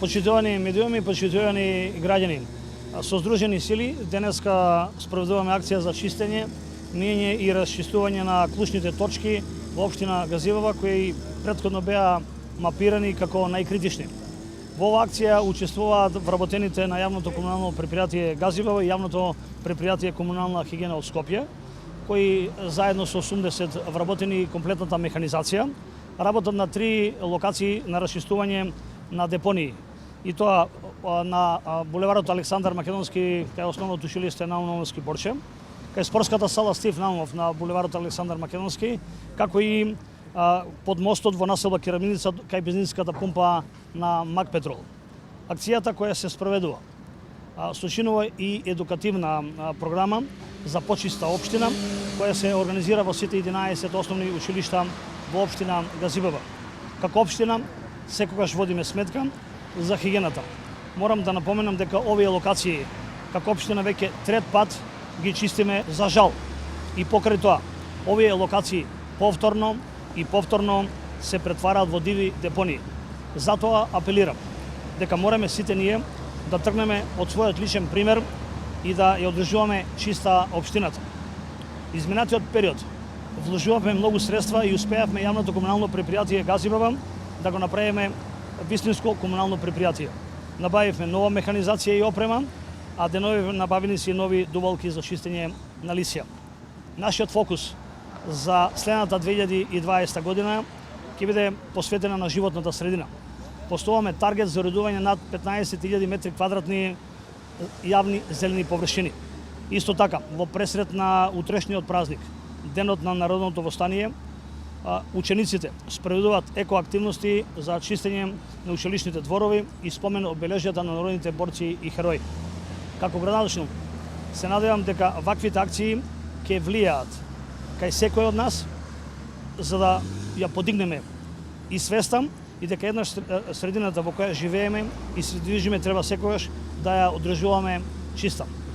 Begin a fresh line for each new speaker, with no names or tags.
Почитувани медиуми, почитувани граѓани, со здружени сили денеска спроведуваме акција за чистење, миење и расчистување на клучните точки во општина Газивава кои претходно беа мапирани како најкритични. Во оваа акција учествуваат вработените на јавното комунално предпријатие Газивава и јавното предпријатие Комунална хигиена од Скопје, кои заедно со 80 вработени и комплетната механизација работат на 3 локации на расчистување на депонии. И тоа на булеварот Александар Македонски, кај основното училиште на Наумовски Борче, кај спортската сала Стив Наумов на булеварот Александар Македонски, како и под мостот во населба Кераминица кај бензинската пумпа на Мак Петрол. Акцијата која се спроведува сочинува и едукативна програма за почиста општина, која се организира во сите 11 основни училишта во општина Газивава. Како општина секогаш водиме сметка за хигиената. Морам да напоменам дека овие локации како општина веќе трет пат ги чистиме за жал. И покрај тоа, овие локации повторно се претвараат во диви депонии. Затоа апелирам дека мораме сите ние да тргнеме од својот личен пример и да ја одржуваме чиста општината. Изминатиот период вложувавме многу средства и успеавме јавното комунално предпријатие Газивава да го направиме вистинско комунално предпријатие. Набавивме нова механизација и опрема, а денови набавени се и нови дувалки за чистење на лисија. Нашиот фокус за следната 2020 година ќе биде посветена на животната средина. Поставуваме таргет за уредување над 15.000 метри квадратни јавни зелени површини. Исто така, во пресред на утрешниот празник, денот на Народното востание, учениците спроведуваат екоактивности за чистење на училишните дворови и спомен обележјата на народните борци и херои. Како градоначелник се надевам дека ваквите акции ќе влијаат кај секој од нас за да ја подигнеме и свеста и дека еднаш средината во која живееме и се движиме треба секогаш да ја одржуваме чиста.